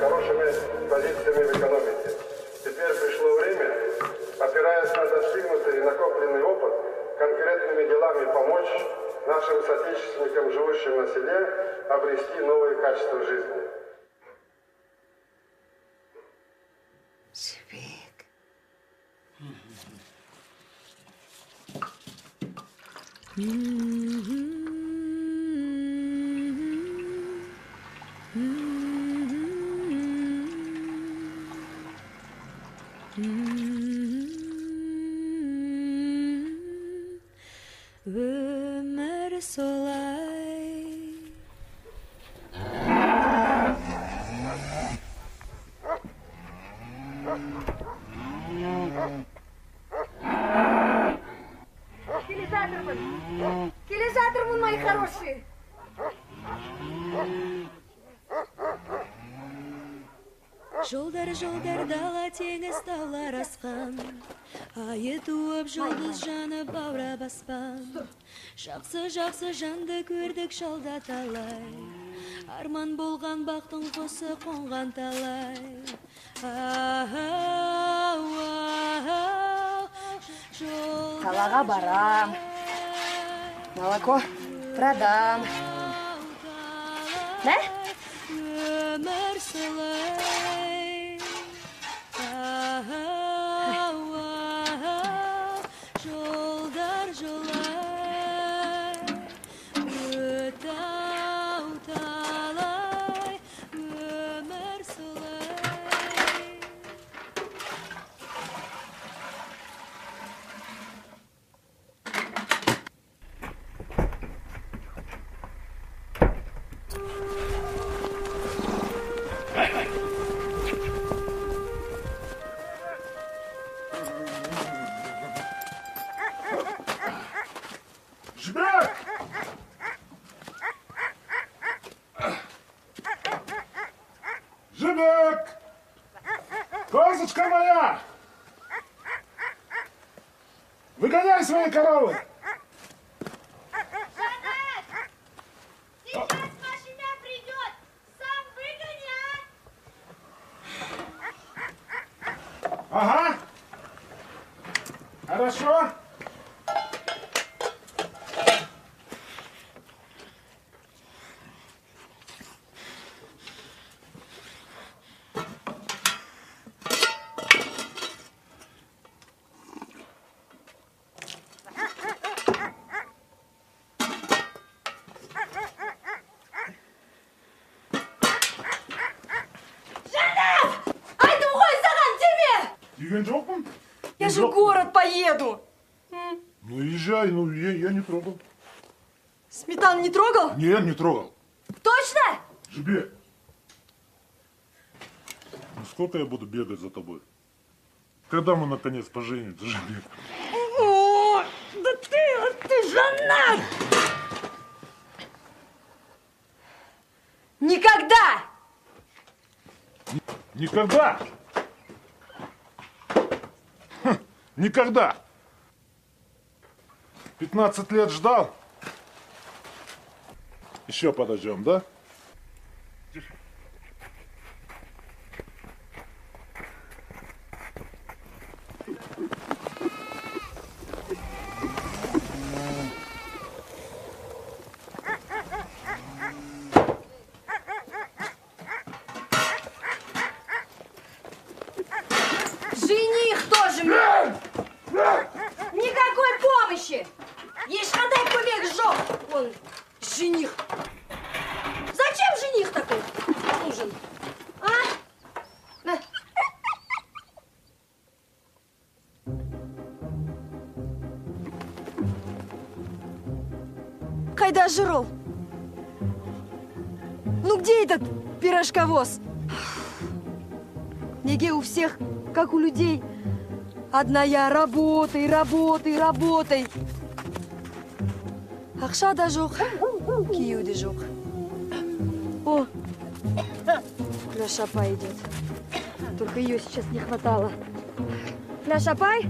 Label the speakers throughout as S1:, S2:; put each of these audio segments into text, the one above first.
S1: хорошими позициями в экономике. Теперь пришло время, опираясь на достигнутый и накопленный опыт, конкретными делами помочь нашим соотечественникам, живущим на селе, обрести новые качества жизни.
S2: Жібек.
S3: Өмір солай.
S4: Килизатормын, мои хорошие.
S3: Жолдар, дала теңіз таулар асқан. Айы туып, жұлдыз жанып, баура баспан. Жақсы жанды көрдік жалда талай. Арман болған бақтың қосы қонған талай.
S4: Қалаға барам. Молоко продам. Да?
S3: Өмір солай. Жолдар жолай. Өтау талай. Өмір солай.
S5: Жібек! Жібек! Козочка моя! Выгоняй свои коровы!
S4: Сейчас машина придет. Сам выгоняй.
S5: Ага! Хорошо! Деген жоқпын?
S4: Я же в город поеду.
S5: Ну езжай, ну я не трогал.
S4: Сметану не трогал?
S5: Нет, не трогал.
S4: Точно?
S5: Жибек. Ну сколько я буду бегать за тобой? Когда мы наконец поженимся, Жибек?
S4: О, да ты женат! Никогда!
S5: Никогда! Хм, никогда! 15 лет ждал. Еще подождем, да?
S4: Жених тоже мне! Никакой помощи! Есть ходай побег сжег! Он жених! Зачем жених такой нужен? А? На. Кайда жрал? Ну где этот пирожковоз? Неге у всех, как у людей, одна я работай. Ақша да жоқ, кию де жоқ. О, Кляш апай идет. Только ее сейчас не хватало. Кляш апай?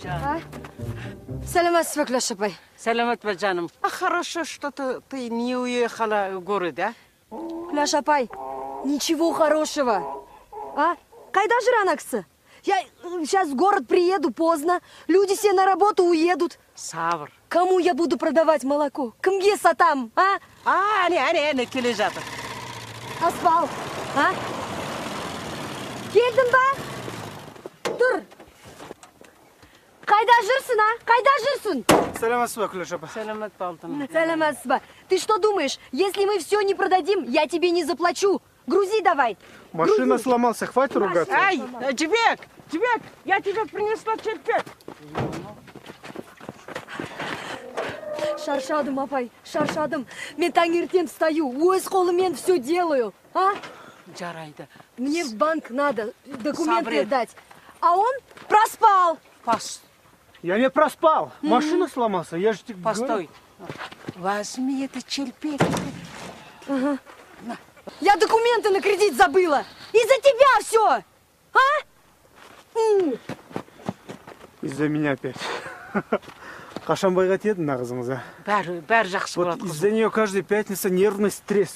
S4: А? Саламатсыз ба, Кляш апай?
S6: Саламат ба, жаным. А хорошо, что ты не уехала в город, а?
S4: Кляш апай, Ничего хорошего. А? Кайда жранаксы? Я сейчас в город приеду поздно. Люди все на работу уедут.
S2: Сабыр.
S4: Кому я буду продавать молоко? Кімге сатам, а?
S2: Әне, келе жатыр.
S4: Аспал, а? Келдің ба? Тұр. Қайда жүрсің, а? Қайда жүрсің?
S6: Саламатсыз ба, Күләш апа?
S2: Сәлемет балтым.
S4: Саламатсыз ба. Ты что думаешь, если мы все не продадим, я тебе не заплачу? Грузи давай.
S6: Машина сломался, хватит ругаться.
S2: Ай, Жібек, я тебе принесла черпек.
S4: Шаршадым, апай, шаршадым. Мен таңертең встаю, өз қолыммен все делаю. А?
S2: Жарайды.
S4: Мне в банк надо документы
S2: Сабрин.
S4: дать. А он проспал.
S6: Я не проспал. Машина сломался, я же тебе говорю.
S2: Постой. Возьми это черпек.
S4: Я документы на кредит забыла. Из-за тебя все. А?
S6: Из-за меня опять. Қашанбайға тиеді мына қызыңыз, а?
S2: Бәрі жақсы
S6: Вот
S2: болады.
S6: из-за нее каждая пятница нервный стресс.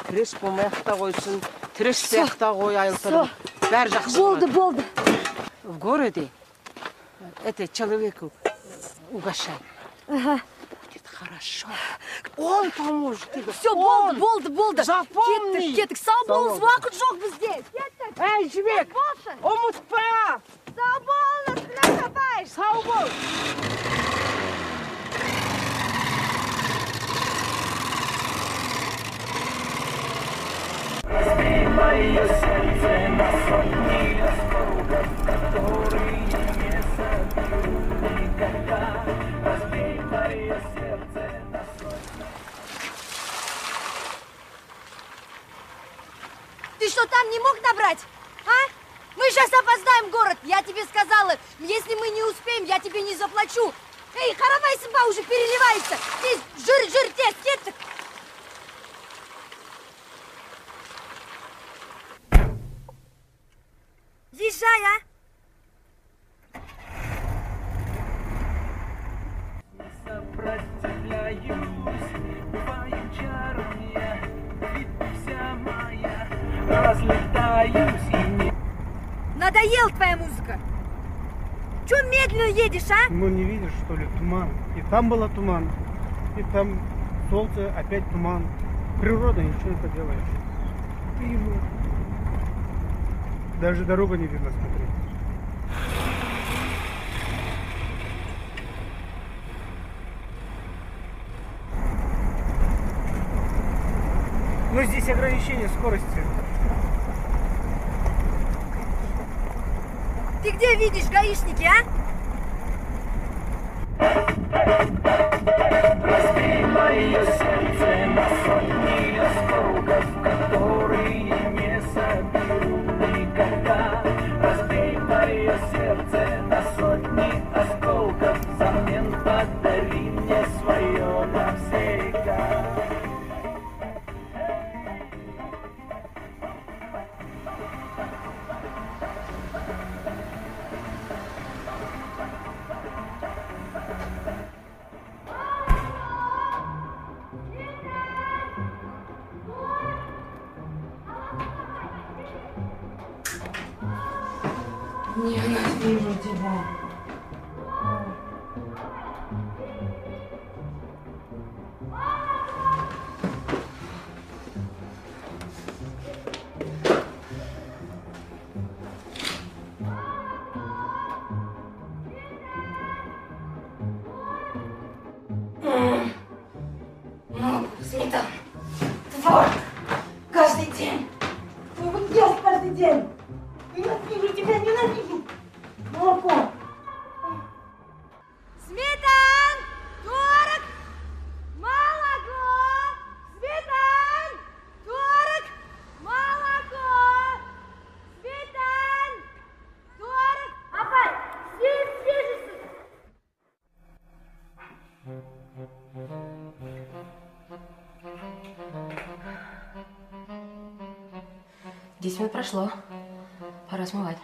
S2: Трес болмаяқта қойсын, трес сияқта қой айылтырым. Бәрі жақсы
S4: Болды,
S2: болады.
S4: болды.
S2: В городе это человеку угощать.
S4: Ага.
S2: Будет хорошо. Он поможет тебе.
S4: Все,
S2: Он.
S4: болды.
S2: Запомни.
S4: Кеттік, сау болыңыз, уақыт жоқ бізде. Кеттік.
S2: Эй, Жібек,
S4: Болшы.
S2: ұмытпа.
S4: Сау болыңыз, Күләш апай.
S2: Сау бол.
S4: Ты что, там не мог набрать? А? Мы сейчас опоздаем в город. Я тебе сказала, если мы не успеем, я тебе не заплачу. Эй, Харавай Сымба уже переливается. Здесь жир, тес, кеттік. Езжай, а? Надоел твоя музыка. Чё медленно едешь, а?
S6: Ну не видишь, что ли, туман. И там было туман, и там солнце, опять туман. Природа, ничего не поделаешь. Даже дорога не видно, смотри. Но здесь ограничение скорости.
S4: Ты где видишь гаишники, а?
S7: Разбей мое сердце на сотни осколков, которые не соберу никогда. Разбей мое сердце на сотни осколков, взамен подари мне свое навсегда.
S2: Ненавижу тебя.
S4: Сметан, творог, каждый день. Ты вот ест каждый день. Ненавижу тебя, ненавижу. Молоко. Сметан, творог, молоко. Сметан, творог, молоко. Сметан, творог. Апай, свежий.
S8: 10 минут прошло. Пора смывать.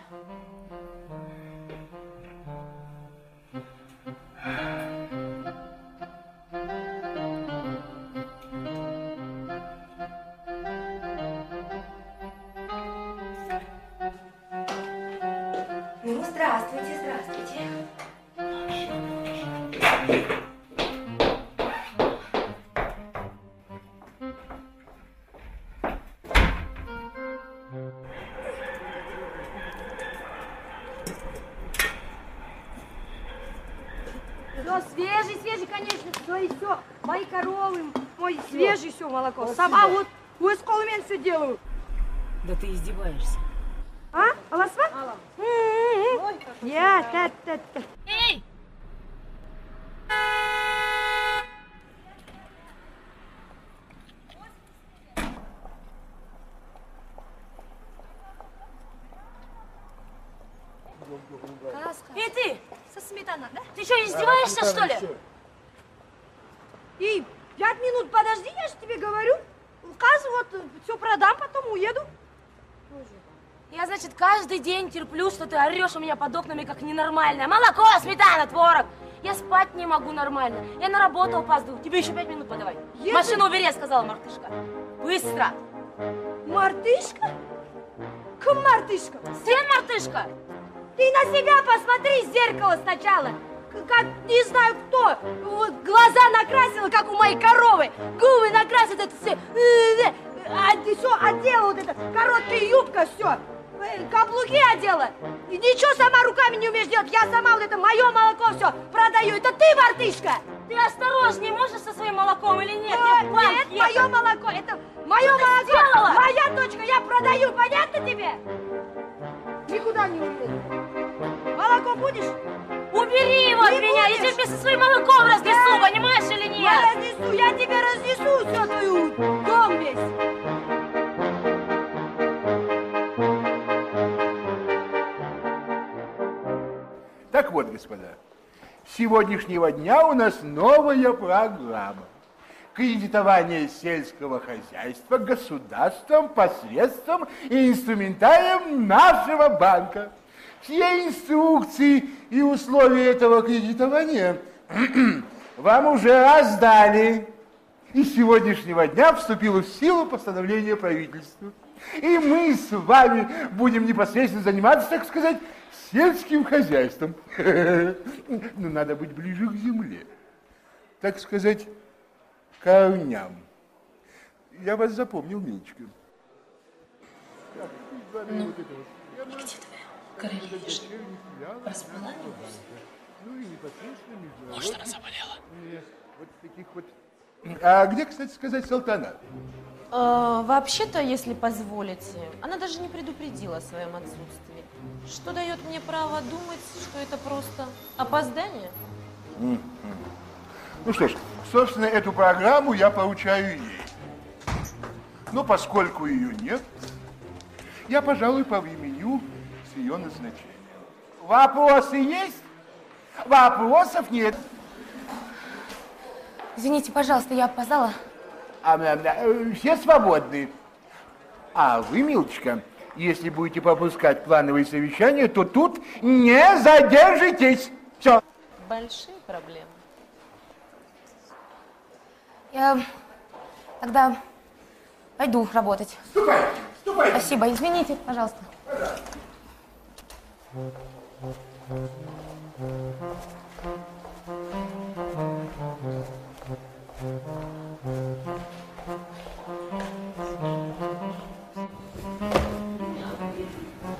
S8: Здравствуйте, здравствуйте.
S4: Все, свежий, конечно, все и все. Мои коровы, мой свежий все молоко. Сама вот у эсколмен все делаю.
S8: Да ты издеваешься.
S4: А? Аласма? Я, та.
S8: Эй!
S4: Эй, ты! Со сметаной, да?
S8: Ты что, издеваешься, что ли?
S4: И 5 минут подожди, я же тебе говорю. Указ вот, все продам, потом уеду.
S8: Я, значит, каждый день терплю, что ты орешь у меня под окнами, как ненормальная. Молоко, сметана, творог. Я спать не могу нормально. Я на работу опаздываю. Тебе еще 5 минут подавай. Машину убери, сказала мартышка. Быстро.
S4: Мартышка? Кум мартышка?
S8: Сын мартышка.
S4: Ты на себя посмотри в зеркало сначала. Как не знаю кто. Вот глаза накрасила, как у моей коровы. Губы накрасила, это все. Все одела, вот это. Короткая юбка, все. Каблуки одела. И ничего сама руками не умеешь делать. Я сама вот это мое молоко все продаю. Это ты, мартышка.
S8: Ты осторожнее можешь со своим молоком или нет?
S4: Нет, мое молоко. Это мое молоко.
S8: Сделала?
S4: Моя дочка, я продаю. Понятно тебе? Никуда не уедешь. Молоко будешь?
S8: Убери его от меня, я тебе вместе со своим молоком разнесу, понимаешь или нет?
S4: Я разнесу, я тебе разнесу всю твою дом весь.
S9: Так вот, господа, с сегодняшнего дня у нас новая программа. Кредитование сельского хозяйства государством посредством и инструментарием нашего банка. Все инструкции и условия этого кредитования вам уже раздали. И с сегодняшнего дня вступило в силу постановление правительства. И мы с вами будем непосредственно заниматься, так сказать, сельским хозяйством. Но надо быть ближе к земле. Так сказать, к корням. Я вас запомнил, Милочка.
S8: Ну, где твоя королевишь? Проспала, может, она заболела?
S9: Вот таких вот. А где, кстати сказать, Салтанат?
S10: Вообще-то, если позволите, она даже не предупредила о своем отсутствии. Что дает мне право думать, что это просто опоздание?
S9: Ну что ж, собственно, эту программу я поручаю ей. Но поскольку ее нет, я, пожалуй, повременю с ее назначением. Вопросы есть? Вопросов нет.
S8: Извините, пожалуйста, я опоздала.
S9: Все свободны. А вы, Милочка, если будете пропускать плановые совещания, то тут не задержитесь. Все.
S10: Большие проблемы.
S8: Я тогда пойду работать.
S9: Ступайте, ступайте.
S8: Спасибо, извините, пожалуйста.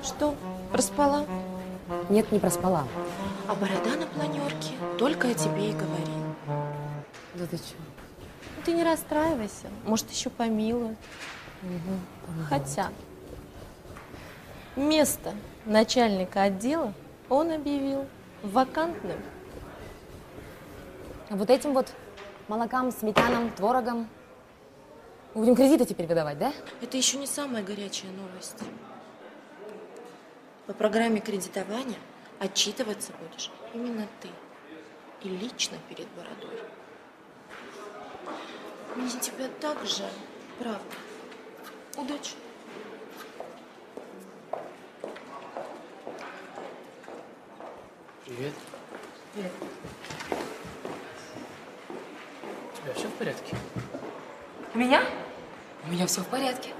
S10: Что, проспала?
S8: Нет, не проспала.
S10: А борода на планерке только о тебе и говорит.
S8: Да ты что?
S10: Ты не расстраивайся, может, еще помилуют. Хотя место начальника отдела он объявил вакантным.
S8: Вот этим вот молокам, сметанам, творогом мы будем кредиты теперь выдавать, да?
S10: Это еще не самая горячая новость. По программе кредитования отчитываться будешь именно ты. И лично перед бородой. Мне тебя так жаль, правда. Удачи.
S11: Привет.
S10: Привет.
S11: У тебя все в порядке?
S8: У меня? У меня все в порядке.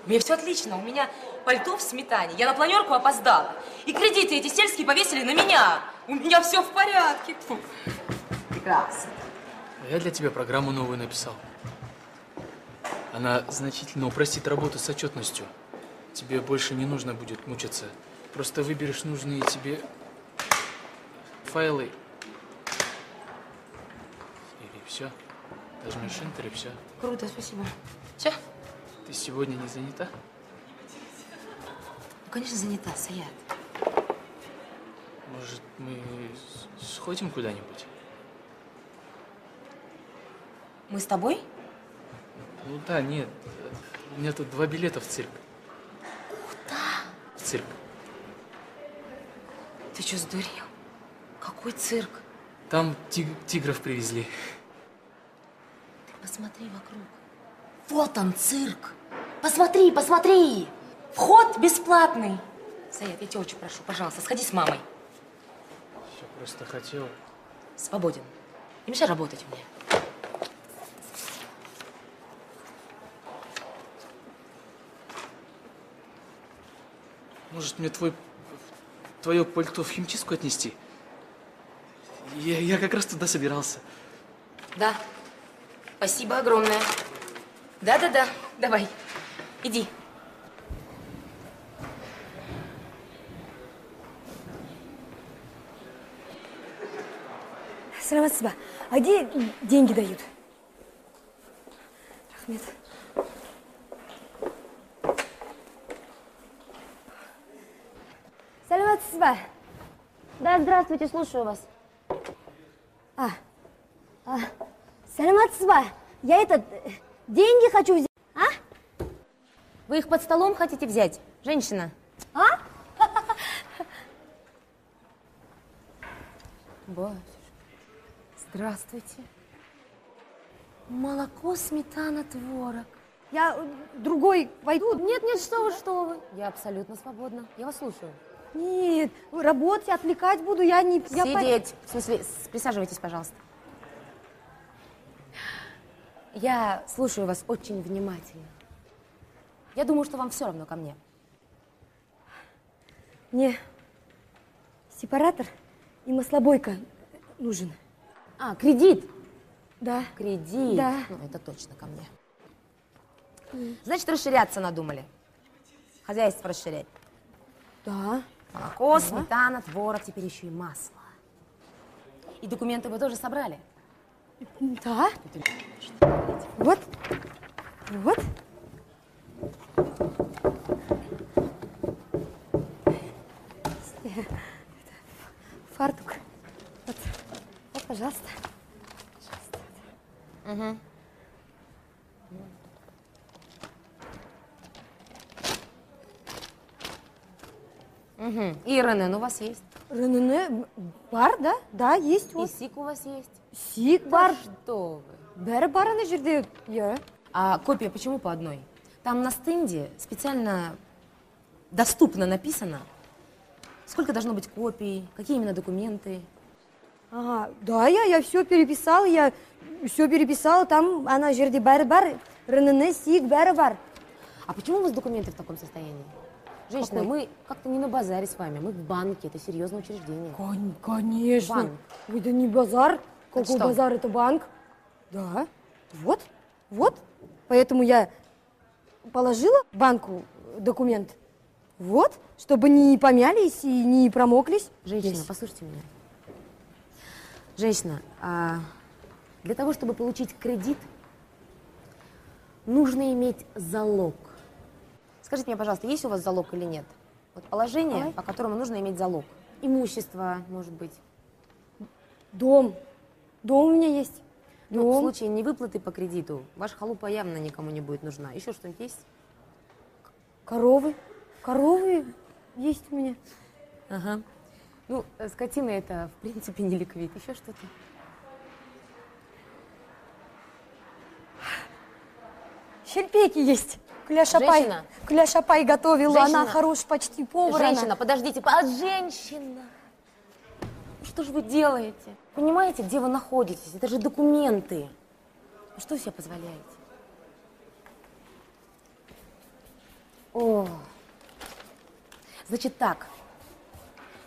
S8: У меня все отлично. У меня пальто в сметане. Я на планерку опоздала. И кредиты эти сельские повесили на меня. У меня все в порядке. Фу. Прекрасно.
S11: Я для тебя программу новую написал. Она значительно упростит работу с отчетностью. Тебе больше не нужно будет мучиться. Просто выберешь нужные тебе файлы. И все. Нажмешь Enter, и все.
S8: Круто, спасибо. Все?
S11: Ты сегодня не занята?
S8: Ну, конечно, занята, Саят.
S11: Может, мы сходим куда-нибудь?
S8: Мы с тобой?
S11: Ну да, нет. У меня тут 2 билета в цирк.
S8: Куда?
S11: В цирк.
S8: Ты что, сдурел? Какой цирк?
S11: Там тигров привезли.
S8: Ты посмотри вокруг. Вот он, цирк. Посмотри, посмотри. Вход бесплатный. Саят, я тебя очень прошу, пожалуйста, сходи с мамой.
S11: Я просто хотел...
S8: Свободен. Не мешай работать мне.
S11: Может, мне твое пальто в химчистку отнести? Я как раз туда собирался.
S8: Да. Спасибо огромное. Да-да-да. Давай. Иди.
S4: Саламатсызба. А где деньги дают? Рахмет. Саламатсызба.
S8: Да, здравствуйте, слушаю вас.
S4: Саламатсызба. Я деньги хочу взять. А?
S8: Вы их под столом хотите взять, женщина?
S4: А?
S8: Батюшка. Здравствуйте. Молоко, сметана, творог.
S4: Я другой войду?
S8: Нет, нет, что вы. Я абсолютно свободна. Я вас слушаю.
S4: Нет, работать, отвлекать буду, я не...
S8: Сидеть. В смысле, присаживайтесь, пожалуйста. Я слушаю вас очень внимательно. Я думаю, что вам все равно ко мне.
S4: Мне сепаратор и маслобойка нужен.
S8: А, кредит?
S4: Да.
S8: Кредит?
S4: Да.
S8: Ну, это точно ко мне. Значит, расширяться надумали. Хозяйство расширять.
S4: Да.
S8: Молоко, сметана, творог, теперь еще и масло. И документы вы тоже собрали?
S4: Да. Вот. Вот. Фартук. Вот, пожалуйста.
S8: Угу. Угу. И РНН у вас есть?
S4: РНН, бар, да? Да, есть.
S8: И СИК у вас есть?
S4: СИК, бар.
S8: Что вы?
S4: Бәрі бары на жерде, я.
S8: А копия почему по одной? Там на стенде специально доступно написано, сколько должно быть копий, какие именно документы.
S4: Ага, да, я все переписала, там она жерде бәрі бар, РНН, СИК, бәрі бар.
S8: А почему у вас документы в таком состоянии? Женщина,
S4: Какой?
S8: мы как-то не на базаре с вами, мы в банке, это серьезное учреждение.
S4: Конечно.
S8: Банк.
S4: Это не базар. Какой
S8: что?
S4: базар? Это банк. Да. Вот. Поэтому я положила банку документ. Вот, чтобы не помялись и не промоклись.
S8: Женщина,
S4: Здесь.
S8: послушайте меня. Женщина, для того, чтобы получить кредит, нужно иметь залог. Скажите мне, пожалуйста, есть у вас залог или нет? Вот положение, по которому нужно иметь залог. Имущество, может быть.
S4: Дом. Дом у меня есть.
S8: Ну, в
S4: Дом.
S8: случае невыплаты по кредиту, ваша халупа явно никому не будет нужна. Еще что-нибудь есть?
S4: Коровы. Коровы есть у меня.
S8: Ага. Ну, скотина это, в принципе, не ликвид. Еще что-то?
S4: Шельпеки есть. Кляшапай.
S8: Женщина.
S4: Кляшапай готовила.
S8: Женщина.
S4: Она хорошая почти повар.
S8: Женщина, подождите, женщина! Что же вы делаете? Понимаете, где вы находитесь? Это же документы. Что вы себе позволяете? О,
S10: Значит так,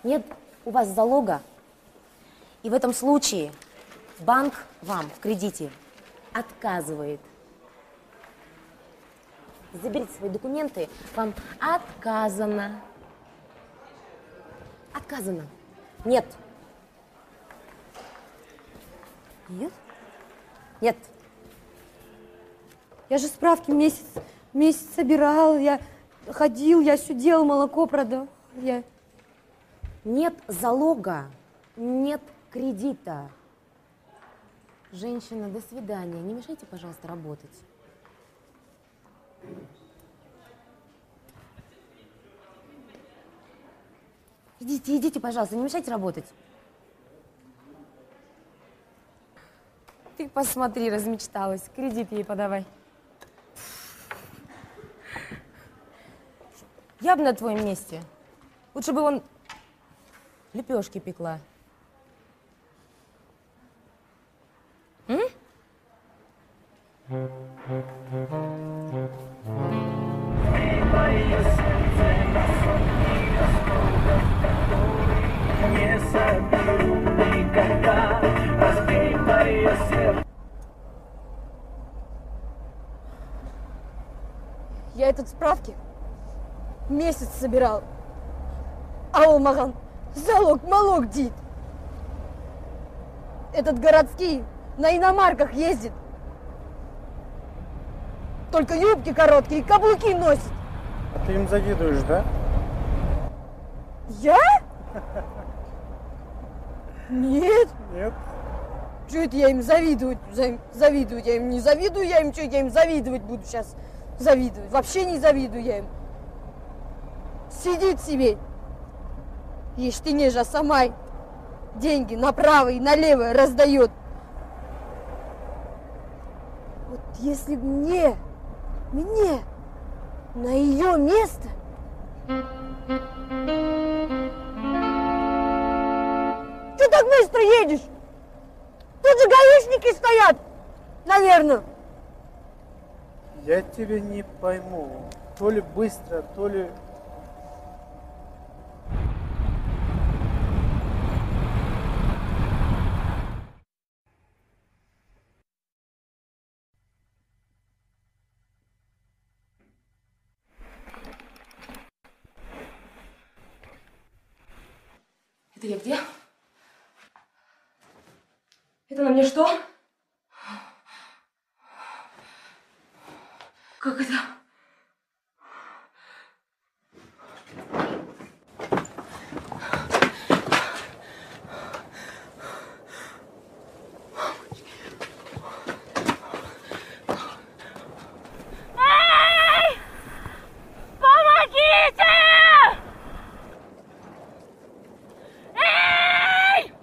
S10: нет у вас залога, и в этом случае банк вам в кредите отказывает. Заберите свои документы, вам отказано. Отказано. Нет.
S4: Нет?
S10: Нет.
S4: Я же справки месяц собирал, я ходил, я все делал, молоко продал.
S10: Нет залога, нет кредита. Женщина, до свидания. Не мешайте, пожалуйста, работать. Идите, пожалуйста, не мешайте работать. Ты посмотри, размечталась. Кредит ей подавай. Я бы на твоем месте. Лучше бы он лепешки пекла. М?
S7: Мое сердце на сотни осколков, которые не соберу никогда. Разбей мое сердце.
S4: Я этот справки месяц собирал. А ол маған залог-молог дейді. Этот городский на иномарках ездит. Только юбки короткие и каблуки носит.
S6: А ты им завидуешь, да?
S4: Я? Нет.
S6: Нет.
S4: Что это я им завидовать? Завидовать я им не завидую, я им что, я им завидовать буду сейчас? Завидовать. Вообще не завидую я им. Сидит себе. Ештине же самай деньги направо и налево раздает. Вот если бы мне на ее место. Что так быстро едешь? Тут же гаишники стоят, наверное.
S6: Я тебя не пойму. То ли быстро, то ли...
S8: Это я где? Это на мне что? Как это?
S3: Эй! Помогите! Эй!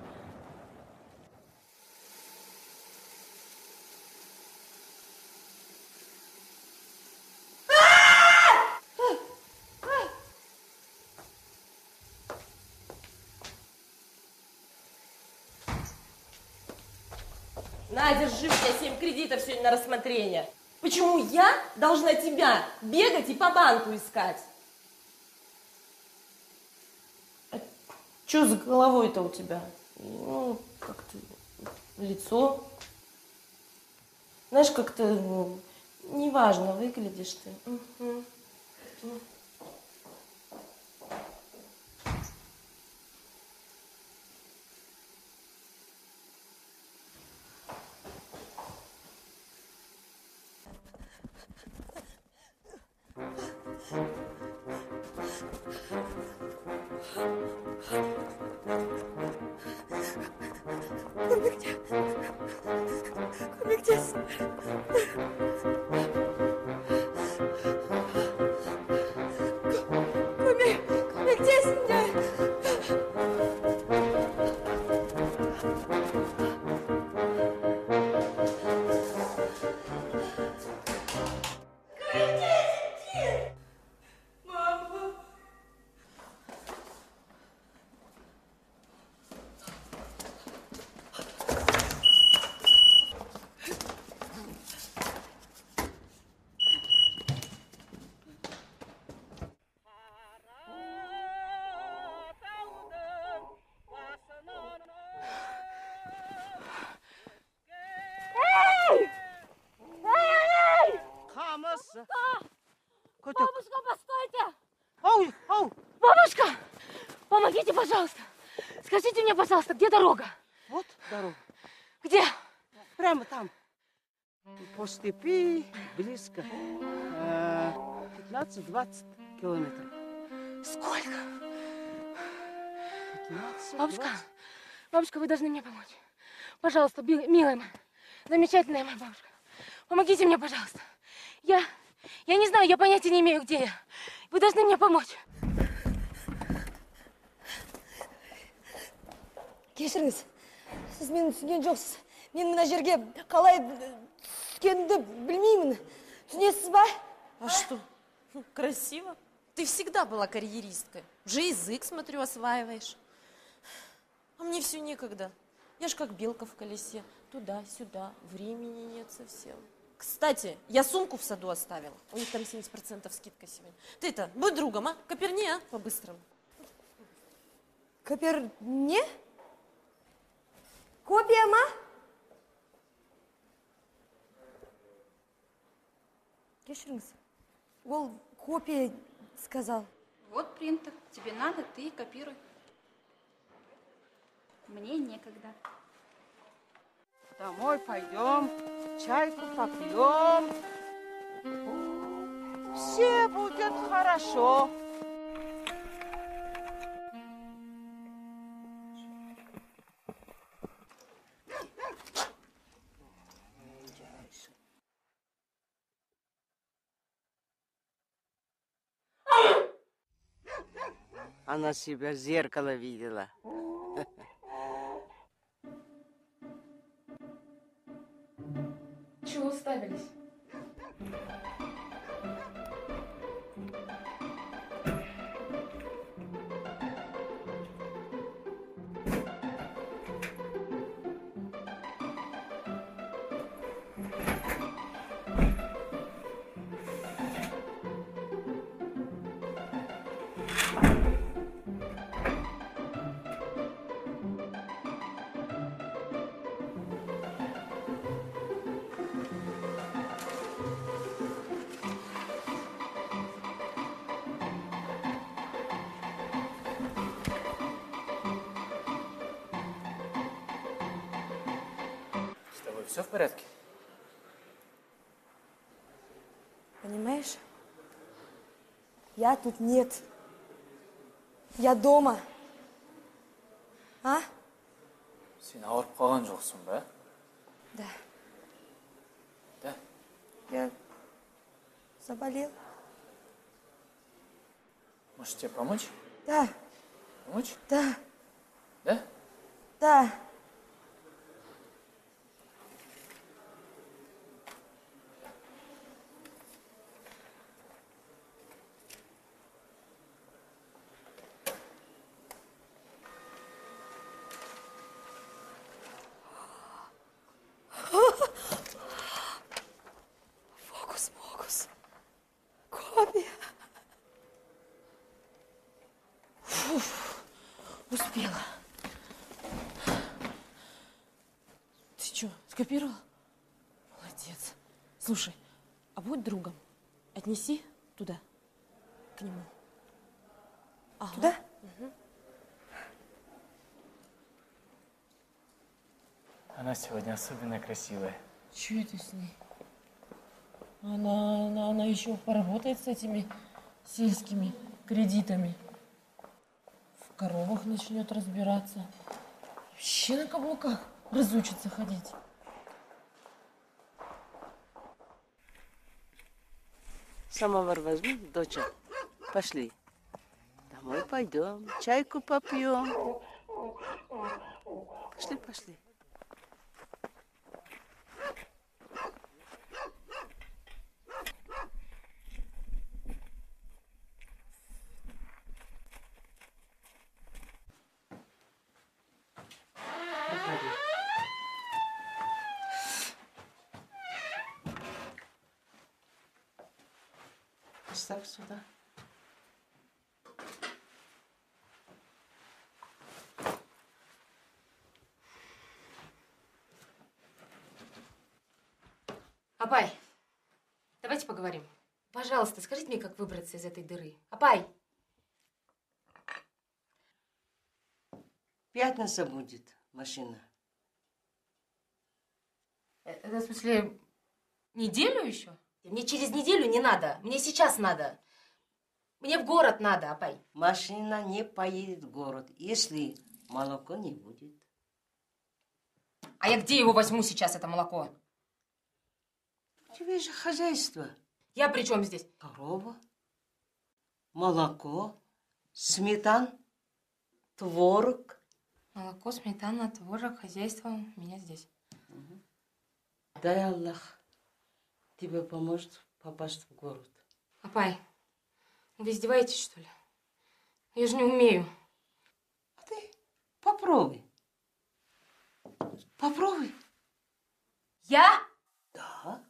S10: На, держи, у тебя 7 кредитов сегодня на рассмотрение. Почему я должна тебя бегать и по банку искать? А что с головой-то у тебя? Ну, как-то лицо. Знаешь, как-то неважно выглядишь ты. Угу.
S8: пожалуйста, скажите мне, пожалуйста, где дорога?
S2: Вот дорога.
S8: Где?
S2: Прямо там. По степи близко. 15-20 километров.
S8: Сколько?
S2: 15,
S8: Бабушка,
S2: 20.
S8: бабушка, вы должны мне помочь. Пожалуйста, милая моя, замечательная моя бабушка. Помогите мне, пожалуйста. Я не знаю, я понятия не имею, где я. Вы должны мне помочь.
S4: Кешіріңіз, сіз мені түсінген жоқсыз. Мен мына жерге қалай түскенімді білмеймін. Түсінесіз ба?
S10: А что? Красиво. Ты всегда была карьеристкой. Уже язык, смотрю, осваиваешь. А мне все некогда. Я ж как белка в колесе. Туда-сюда. Времени нет совсем. Кстати, я сумку в саду оставила. У них там 70% скидка сегодня. Ты это, будь другом, а? Коперни, а? По-быстрому.
S4: Коперне? Копия, ма? Кешіріңіз, ол копия сказал.
S3: Вот принтер. Тебе надо, ты копируй. Мне некогда.
S2: Домой пойдем, чайку попьем. Все будет хорошо. Она себя в зеркало видела.
S8: Чего уставились?
S11: С тобой все в порядке?
S4: Понимаешь? Я тут нет. Я дома. А?
S11: Сен ауырып қалған жоқсың ба?
S4: Да.
S11: Да?
S4: Я заболел.
S11: Может, тебе помочь?
S4: Да.
S11: Помочь?
S4: Да.
S11: Да?
S4: Да. Фокус. Копия.
S10: Успела. Ты что, скопировал? Молодец. Слушай, а будь другом. Отнеси туда, к нему. Ага.
S4: Туда?
S10: Угу.
S11: Она сегодня особенно красивая.
S10: Что это с ней? Она еще поработает с этими сельскими кредитами. В коровах начнет разбираться. Вообще на каблуках разучится ходить.
S2: Самовар возьми, доча. Пошли. Домой пойдем, чайку попьем. Пошли. Ставь сюда.
S8: Апай, давайте поговорим. Пожалуйста, скажите мне, как выбраться из этой дыры. Апай!
S2: Пятница будет машина.
S8: Это в смысле неделю еще? Мне через неделю не надо. Мне сейчас надо. Мне в город надо, апай.
S2: Машина не поедет в город, если молоко не будет.
S8: А я где его возьму сейчас, это молоко?
S2: У тебя же хозяйство.
S8: Я при чем здесь?
S2: Корова, молоко, сметан, творог.
S8: Молоко, сметана, творог, хозяйство у меня здесь.
S2: Дай Аллах тебе поможет попасть в город.
S8: Апай, вы издеваетесь, что ли? Я же не умею.
S2: А ты попробуй. Попробуй.
S8: Я?
S2: Да.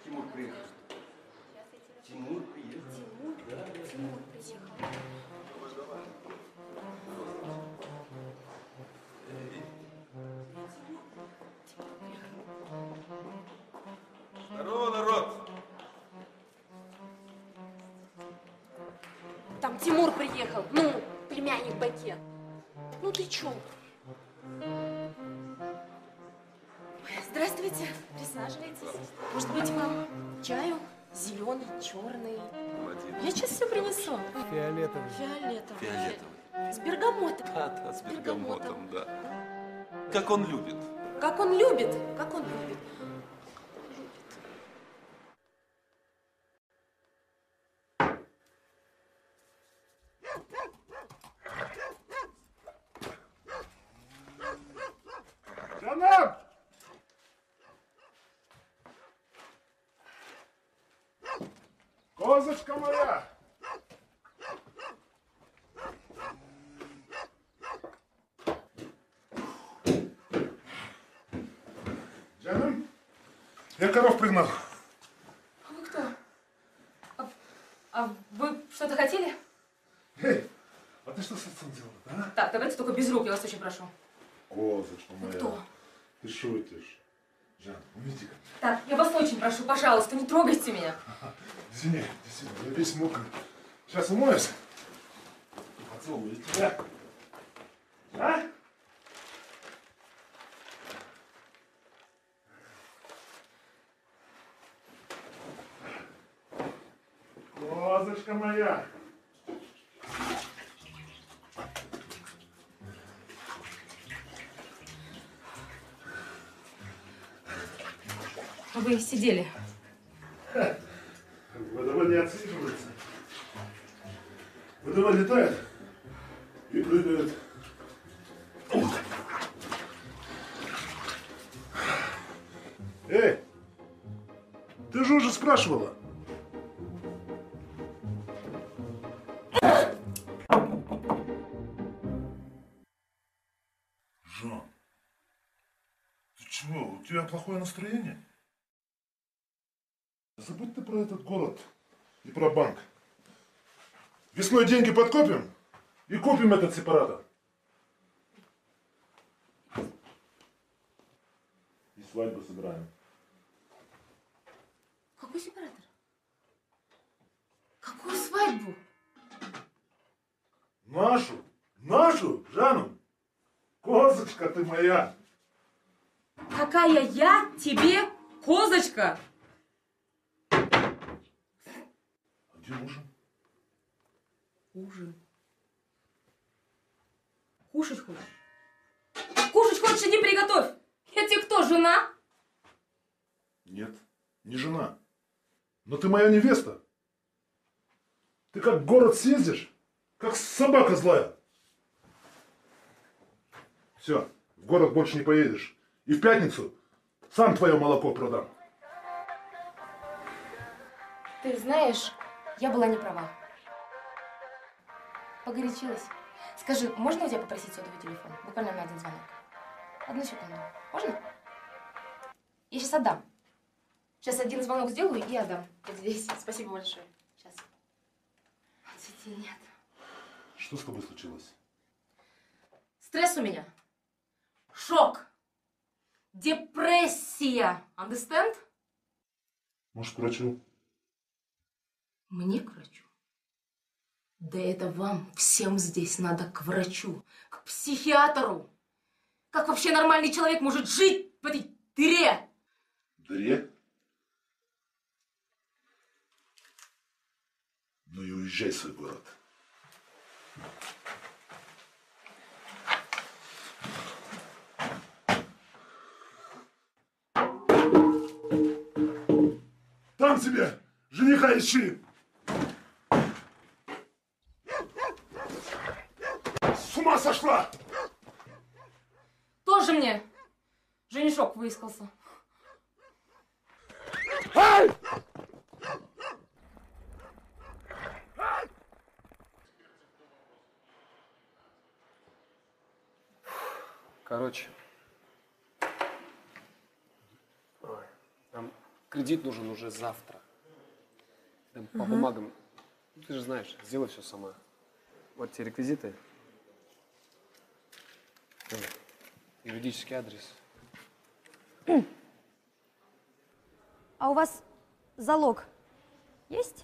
S12: Тимур приехал. Тимур приехал.
S3: Тимур приехал.
S12: Здорово, народ!
S8: Там Тимур приехал. Ну, племянник Баке. Ну ты чё? Здравствуйте. Присаживайтесь. Может быть, вам чаю? Зеленый, черный. Я сейчас все принесу.
S6: Фиолетовый.
S8: Фиолетовый.
S12: Фиолетовый.
S8: С бергамотом.
S12: Да, с бергамотом, да. Как он любит.
S8: Как он любит. Как он любит.
S5: Жанам! Козочка моя! Жанам, я коров пригнал.
S8: А вы кто? А вы что-то хотели?
S5: Эй, а ты что с отцом делала, да?
S8: Так, давайте только без рук, я вас очень прошу.
S5: Козочка моя.
S8: Кто?
S5: Ты шутишь. Жан, уйди ко мне.
S8: Так, я вас очень прошу, пожалуйста, не трогайте меня.
S5: Извини, действительно, я весь мокрый. Сейчас умоюсь. Поцелую тебя. А? Козочка моя.
S8: Вы сидели.
S5: Водовод не отсиживается. Водовод летает и прыгает. Эй, ты же уже спрашивала. Жан, ты чего? У тебя плохое настроение? Забудь ты про этот город и про банк. Весной деньги подкопим и купим этот сепаратор. И свадьбу сыграем.
S8: Какой сепаратор? Какую свадьбу?
S5: Нашу, нашу, Жанну. Козочка ты моя.
S8: Какая я тебе козочка?
S5: А где ужин?
S8: Ужин. Кушать хочешь? Кушать хочешь, иди приготовь. Я тебе кто, жена?
S5: Нет, не жена. Но ты моя невеста. Ты как в город съездишь, как собака злая. Все, в город больше не поедешь. И в пятницу сам твое молоко продам.
S8: Ты знаешь, я была не права. Погорячилась. Скажи, можно у тебя попросить сотовый телефон? Буквально на один звонок. Одну секунду. Можно? Я сейчас отдам. Сейчас один звонок сделаю и отдам. Вот здесь. Спасибо большое. Сейчас. Сети нет.
S5: Что с тобой случилось?
S8: Стресс у меня. Шок. Депрессия. Understand?
S5: Может, к врачу?
S8: Мне к врачу? Да это вам всем здесь надо к врачу, к психиатру. Как вообще нормальный человек может жить в этой дыре?
S5: Дыре? Ну и уезжай в свой город. Там тебе жениха ищи! С ума сошла!
S8: Тоже мне женишок выискался.
S5: Ай!
S13: Короче, нам кредит нужен уже завтра. Там по бумагам, ты же знаешь, сделай все сама. Вот те реквизиты. Юридический адрес.
S4: А у вас залог есть?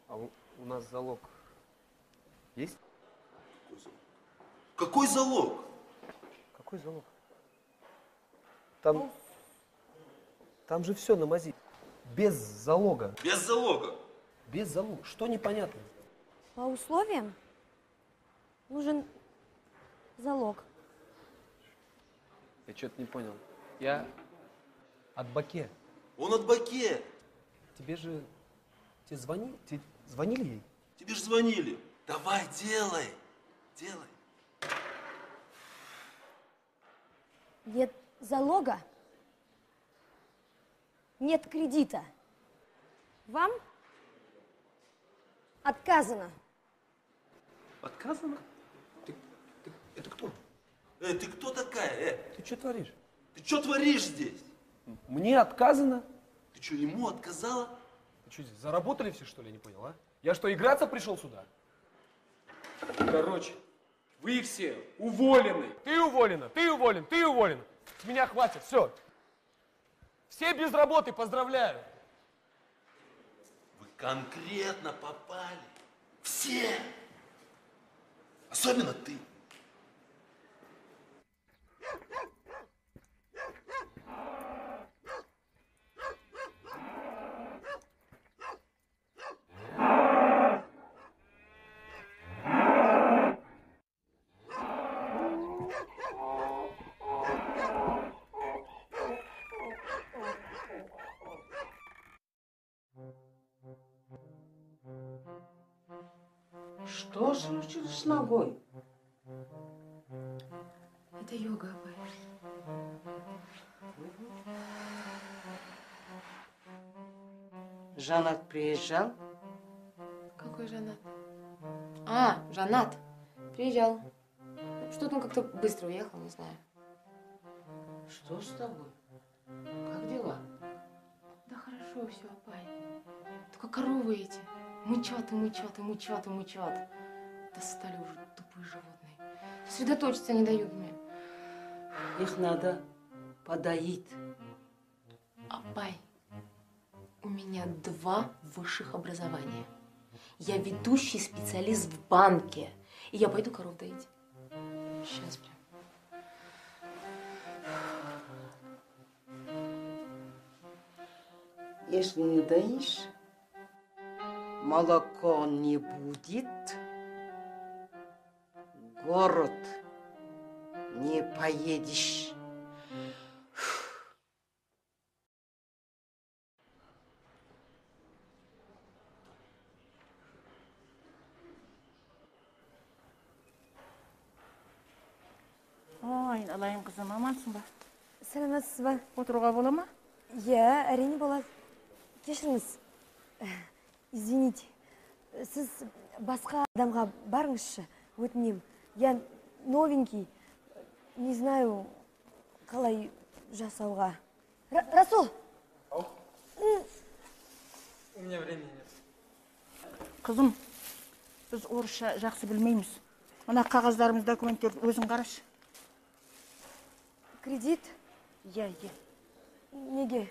S13: А у нас залог есть?
S12: Какой залог?
S13: Какой залог? Там же все на мази. Без залога.
S12: Без залога.
S13: Без залога. Что непонятно?
S4: По условиям нужен залог.
S13: Я что-то не понял. Я от Баке.
S12: Он от Баке.
S13: Тебе звонили ей?
S12: Тебе же звонили. Давай, делай. Делай.
S4: Нет залога, нет кредита. Вам отказано.
S13: Отказано? Это кто?
S12: Ты кто такая?
S13: Ты что творишь?
S12: Ты что творишь здесь?
S13: Мне отказано?
S12: Ты что, ему отказала?
S13: Вы что здесь, заработали все, что ли, я не понял, а? Я что, играться пришел сюда? Короче, вы все уволены. Ты уволена, ты уволен, ты уволен. С меня хватит, все. Все без работы, поздравляю.
S12: Вы конкретно попали. Все. Особенно ты.
S2: Что случилось с ногой?
S8: Это йога, Абай.
S2: Жанат приезжал?
S8: Какой Жанат? А, Жанат. Приезжал. Что-то он как-то быстро уехал, не знаю.
S2: Что с тобой? Как дела?
S8: Да хорошо все, Абай. Только коровы эти. Мычат и мычат и мычат и мычат. Достали уже тупые животные. Сосредоточиться не дают мне.
S2: Их надо подоить.
S8: Абай, у меня 2 высших образования. Я ведущий специалист в банке. И я пойду коров доить. Сейчас прям.
S2: Если не доишь, молоко не будет, город не поедешь.
S14: Ой, алайым қызым, амансың ба?
S4: Сәлеметсіз ба?
S14: Отыруға бола ма?
S4: Иә, әрине болады. Кешіріңіз. Извините. Сіз басқа адамға барыңызшы, өтінем. Я новенький, не знаю, қалай жасауға. Расул!
S11: У меня времени нет.
S14: Қызым, біз орысша жақсы білмейміз. Мына қағаздарымыз, документтерді өзің қарашы.
S4: Кредит?
S14: Иә.
S4: Неге?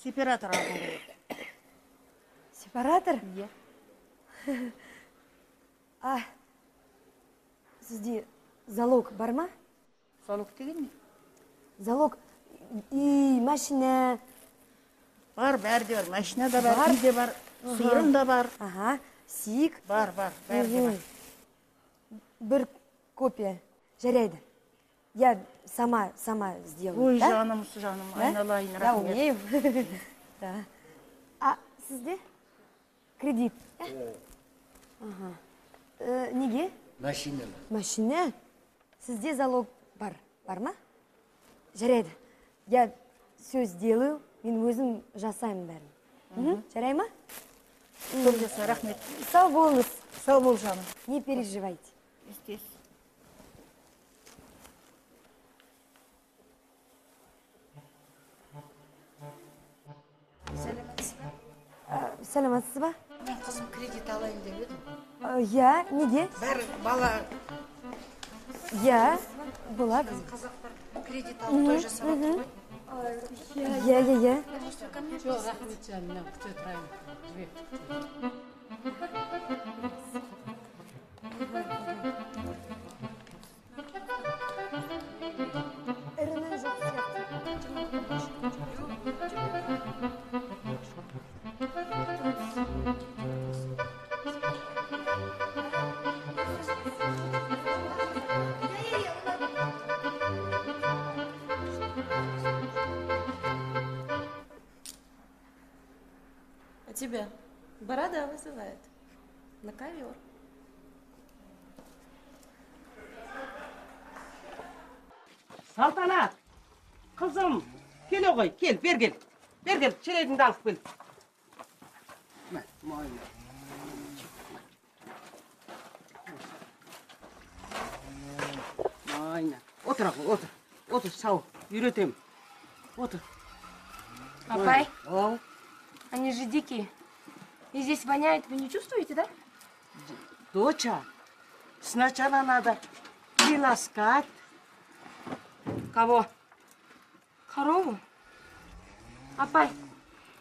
S14: Сепаратор алғым келеді.
S4: Сепаратор?
S14: Иә.
S4: Сізде залог бар ма?
S14: Залог деген не?
S4: Залог үй, машина.
S14: Бар, бәрі де бар. Машина да бар, үй де бар, сиырым да бар.
S4: Ага, сик.
S14: Бар, бәрі де бар.
S4: Бір копия жарайды. Я сама сделаю.
S14: Ой,
S4: да?
S14: жаным, айналайын,
S4: Я
S14: рахмет.
S4: умею. Да. А сізде? Кредит. Ага. Неге?
S15: Машина.
S4: Машина? Сізде залог бар ма? Жарайды. Я все сделаю, мен өзім жасаймын бәрін. Жарай ма?
S14: Көп жаса, рахмет.
S4: Сау болыңыз.
S14: Сау бол, жаным.
S4: Не переживайте.
S14: Естес.
S4: Сәлеметсіз ба?
S14: Мен қызым кредит алайын деп едім.
S4: Я, неге?
S14: Бәрі бала.
S4: Я, болады.
S14: Қазақтар кредит алып той жасап отыр ғой.
S4: Я.
S2: Жоқ, рахмет жаным, мен күте тұрайын.
S4: Ірінің жоқ
S10: А тебя борода вызывает. На ковер.
S2: Салтанат, қызым, келе ғой, кел, бер кел, шелегіңді алып кел. Майна. Майна. Отыр, отыр, сау, үйретем. Отыр.
S8: Папай,
S2: Ау.
S8: они же дикие. И здесь воняет, вы не чувствуете, да?
S2: Доча, сначала надо приласкать.
S8: Кого? Корову? Папай,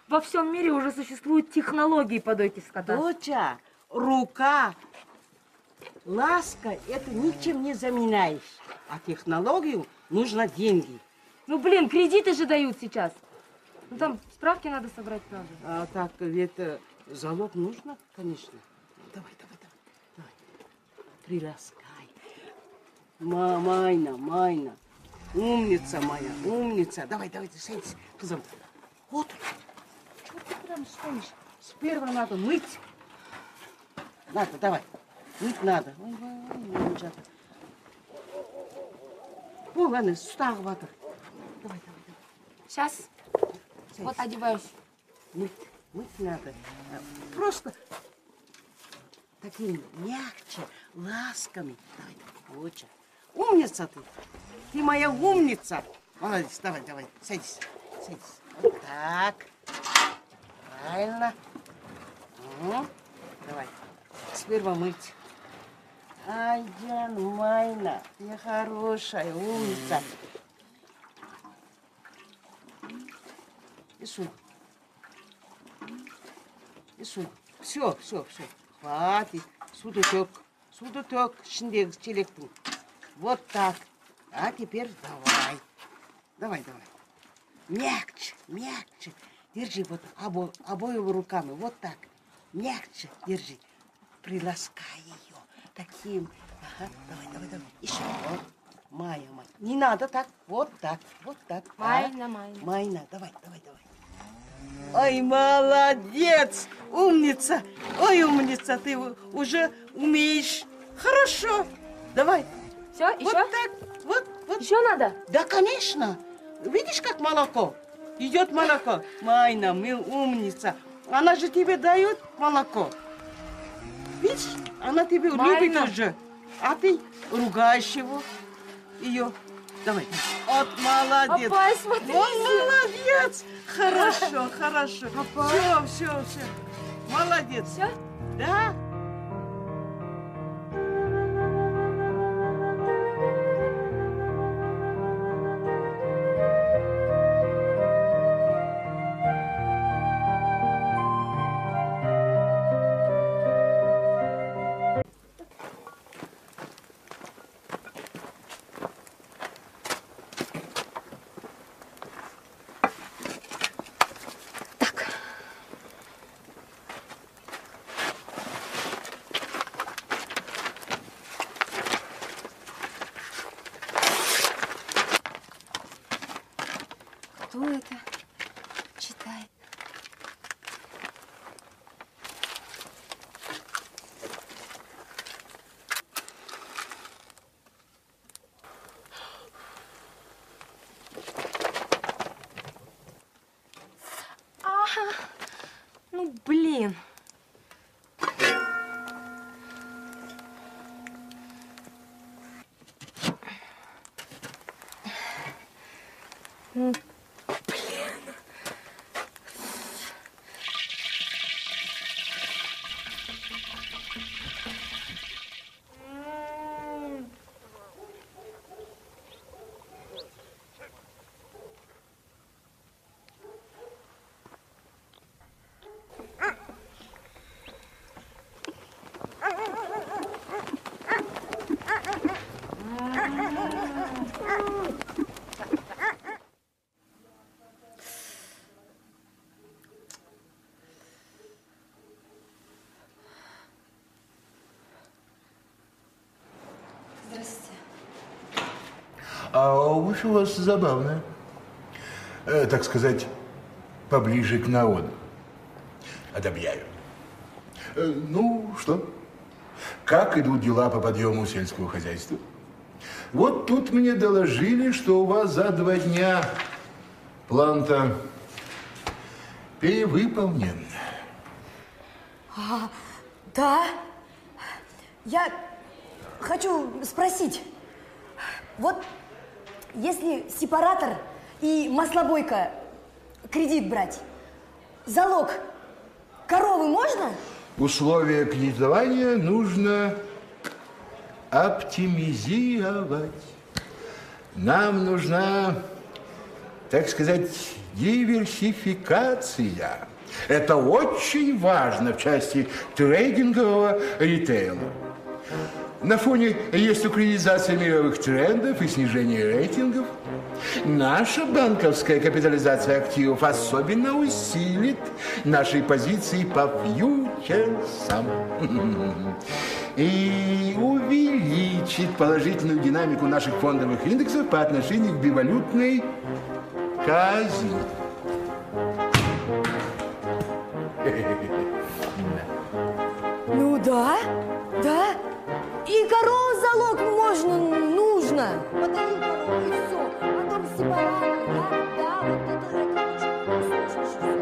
S8: во всем мире уже существуют технологии по дойке скота.
S2: Доча, рука, ласка, это ничем не заменяешь. А технологию нужно деньги.
S8: Ну, блин, кредиты же дают сейчас. Ну, там справки надо собрать, правда.
S2: А так, ведь залог нужно, конечно. Давай. Приласкай. Майна. Умница моя, умница. Давай, садись, кызым. Вот. Чего ты прям стоишь? Сперва надо мыть. Надо, давай. Мыть надо. Ой, жатыр. Ол, ана, сустағы батыр. Давай.
S8: Сейчас. Вот одеваюсь.
S2: Мыть надо. Просто таким мягче, ласками. Давай, доча. Умница ты. Ты моя умница. Молодец, давай, садись. Вот так. Правильно. Давай. Сперва мыть. Ай, Ян, Майна, ты хорошая, умница. И суй. Все. Хватит. Суд утек, ішіндегі челектің. Вот так. А теперь давай. Мягче. Держи вот обоими руками. Вот так. Мягче держи. Приласкай ее. Таким. Ага, давай. Еще. Вот. Майя. Не надо так. Вот так.
S8: Майна.
S2: Давай. Ой, молодец! Умница! Ой, умница, ты уже умеешь. Хорошо. Давай.
S8: Все, еще?
S2: Вот так. Вот.
S8: Еще надо?
S2: Да, конечно. Видишь, как молоко? Идет молоко. Майна, мы умница. Она же тебе дает молоко. Видишь, она тебя любит уже. А ты ругаешь ее. Давай. Вот молодец.
S8: Папа, смотри.
S2: Вот молодец. Хорошо. Все. Молодец.
S8: Все?
S2: Да.
S8: Ну, блин.
S10: Здравствуйте.
S9: А уши у вас забавные. Так сказать, поближе к народу. Одобряю. Ну, что? Как идут дела по подъему сельского хозяйства? Вот тут мне доложили, что у вас за 2 дня план-то перевыполнен.
S4: Да. Я хочу спросить. Вот если сепаратор и маслобойка кредит брать, залог коровы можно?
S9: Условия кредитования нужно оптимизировать. Нам нужна, так сказать, диверсификация. Это очень важно в части трейдингового ритейла. На фоне реструктуризации мировых трендов и снижения рейтингов наша банковская капитализация активов особенно усилит наши позиции по фьючерсам и увеличит положительную динамику наших фондовых индексов по отношению к бивалютной казни.
S4: Ну да, да. И корову залог нужно. Подари корову и все. Потом сепаратор, да, вот это очень сложно.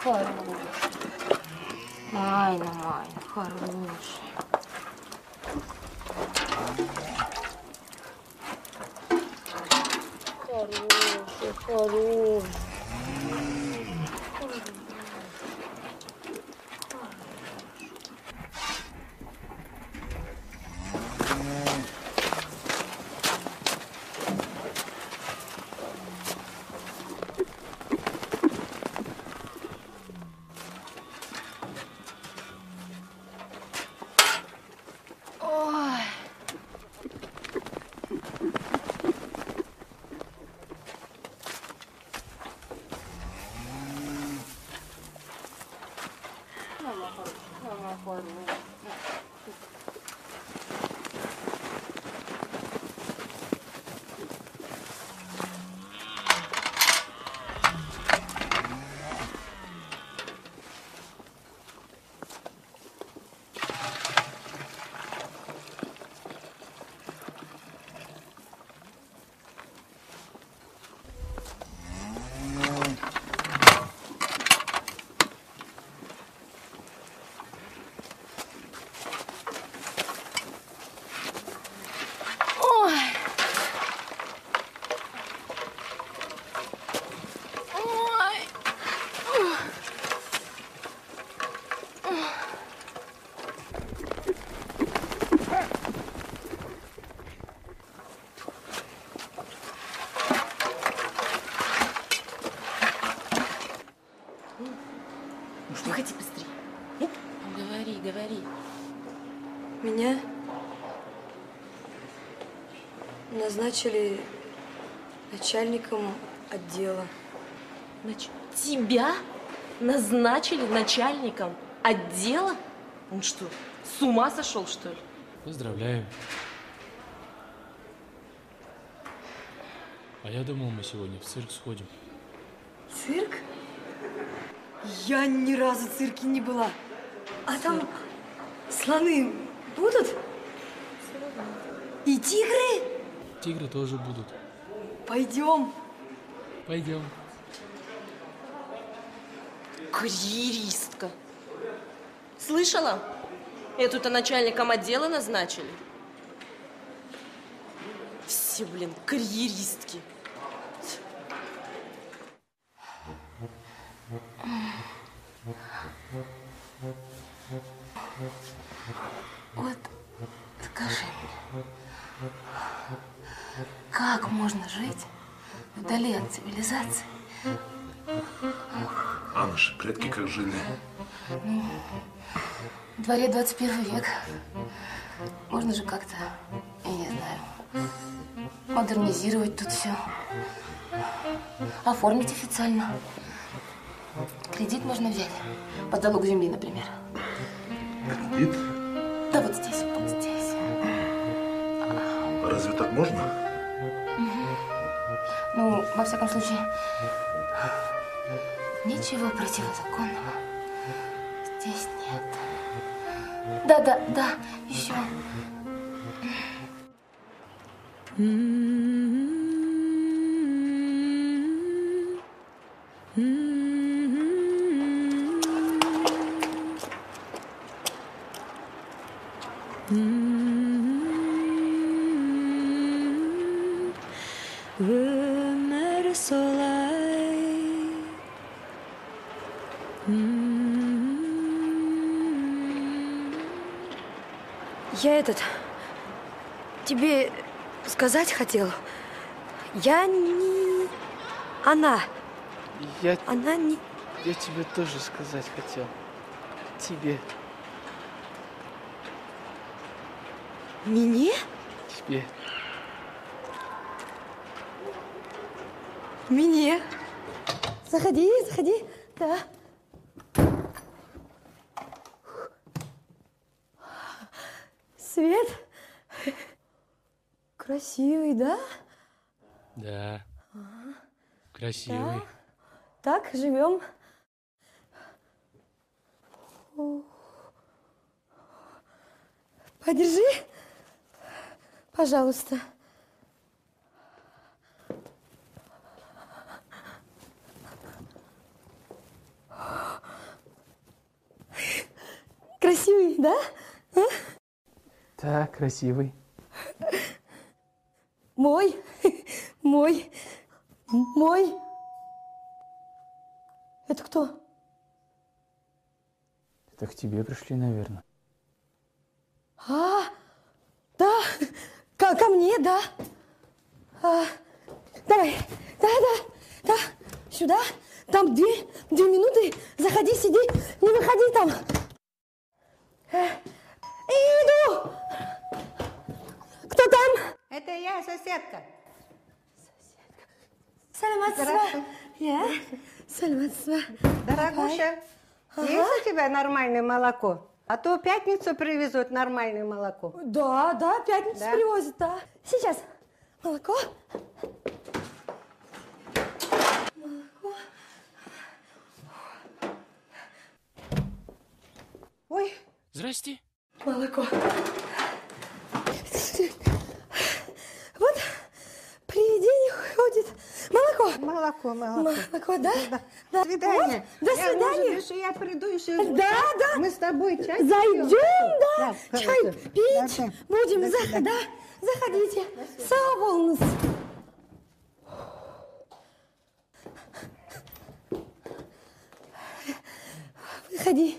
S8: Хороший. Майна, хороший. Хороший.
S10: Выходи быстрее. Говори.
S4: Меня назначили начальником отдела.
S10: Тебя назначили начальником отдела? Он что, С ума сошел, что ли?
S11: Поздравляю. А я думал, мы сегодня в цирк сходим.
S4: Цирк? Я ни разу в цирке не была. А там слоны будут? И тигры?
S11: Тигры тоже будут.
S4: Пойдем.
S11: Пойдем.
S10: Карьеристка. Слышала? Эту-то начальником отдела назначили. Все, блин, карьеристки.
S8: Вот скажи мне, как можно жить вдали от цивилизации?
S5: А наши предки как жили?
S8: Ну, в дворе 21 век. Можно же как-то, я не знаю, модернизировать тут все. Оформить официально. Кредит можно взять. Под залог земли, например.
S5: Кредит?
S8: Да вот здесь, вот здесь.
S5: Разве так можно?
S8: Ну, во всяком случае, ничего противозаконного здесь нет. Да, еще.
S15: Ömer solay.
S4: Я тебе сказать хотел. Я не... Она. Она не...
S11: Я тебе тоже сказать хотел. Тебе.
S4: Мне?
S11: Тебе.
S4: Мне. Заходи, заходи. Да. Свет. Красивый, да?
S11: Да. Красивый.
S4: Да. Так, живем. Подержи, пожалуйста. Красивый, да? А?
S11: Да, красивый.
S4: Мой. Это кто?
S11: Это к тебе пришли, наверное.
S4: А, да, ко мне, да. Давай, да, сюда. Там две минуты. Заходи, сиди, не выходи там. Иду. Кто там?
S14: Это я, соседка.
S4: Саламатсва. Я? Саламатсва.
S14: Дорогуша, есть у тебя нормальное молоко? А то в пятницу привезут нормальное молоко.
S4: Да, пятницу привозят, да. Сейчас. Молоко. Ой.
S11: Здрасте.
S4: Молоко. Вот привидение ходит. Молоко. Молоко, да?
S14: До свидания.
S4: Вот. До свидания.
S14: Я приду еще.
S4: Да.
S14: Мы с тобой чай
S4: Зайдем, да.
S14: Да,
S4: Чай пить
S14: да.
S4: будем.
S14: До свидания.
S4: Да. Заходите. Сау болыңыз. Выходи.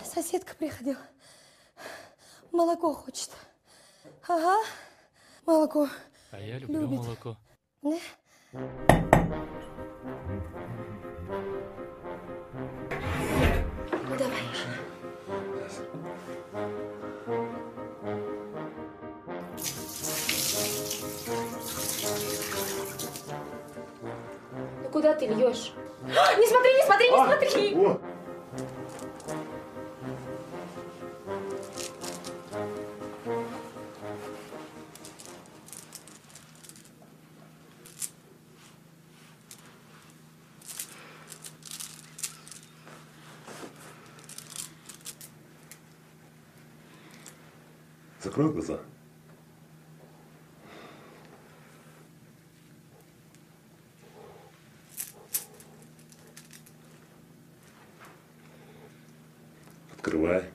S4: Соседка приходила. Молоко хочет. Ага. Молоко.
S11: А я люблю
S4: Любит.
S11: молоко.
S4: Да? Давай.
S8: Ну куда ты льешь? Не смотри, не смотри!
S5: О! Закрой глаза. Открывай.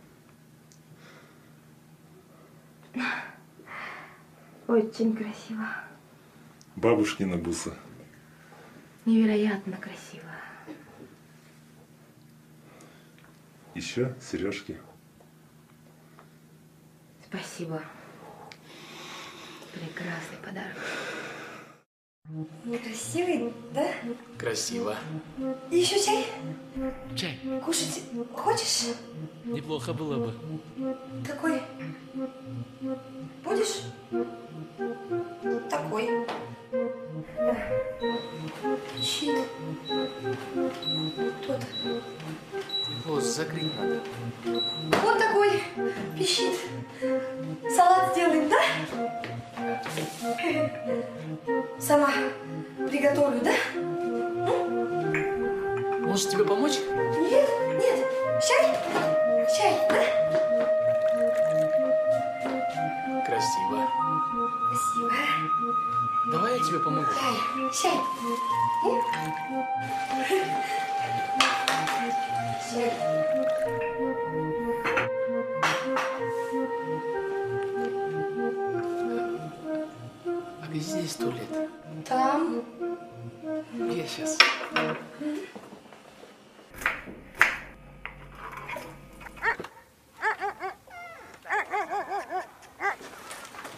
S8: Очень красиво.
S5: Бабушкина буса.
S8: Невероятно красиво.
S5: Еще сережки.
S8: Спасибо. Прекрасный подарок.
S4: Красивый, да?
S11: Красиво.
S4: И еще чай?
S11: Чай.
S4: Кушать хочешь?
S11: Неплохо было бы.
S4: Какой? Будешь? Такой. Пищит. Тот.
S11: О, закрыть надо.
S4: Вот такой. Пищит. Салат сделаем, да? Сама приготовлю, да?
S11: Может, тебе помочь?
S4: Нет, нет. Чай? Чай, да?
S11: Красиво.
S4: Спасибо.
S11: Давай я тебе помогу.
S4: Чай. Чай.
S11: А где здесь туалет?
S4: Там.
S11: Я сейчас.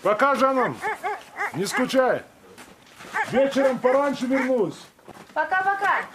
S5: Пока, Жаном. Не скучай. Вечером пораньше вернусь.
S8: Пока-пока.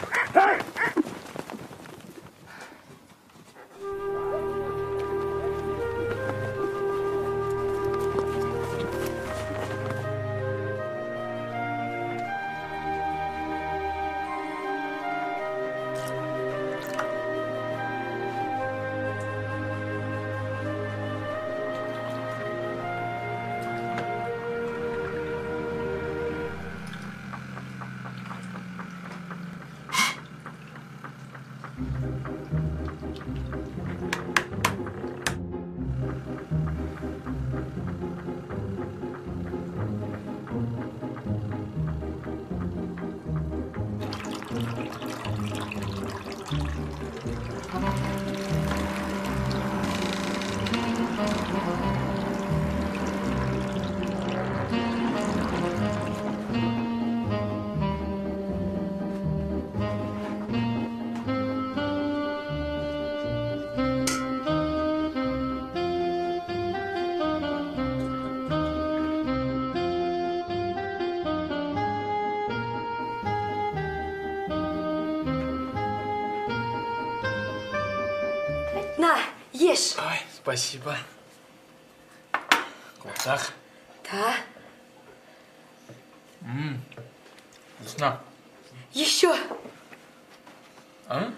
S4: На, ешь.
S11: Ой, спасибо. Вот так.
S4: Да.
S11: Вкусно.
S4: Еще.
S11: А?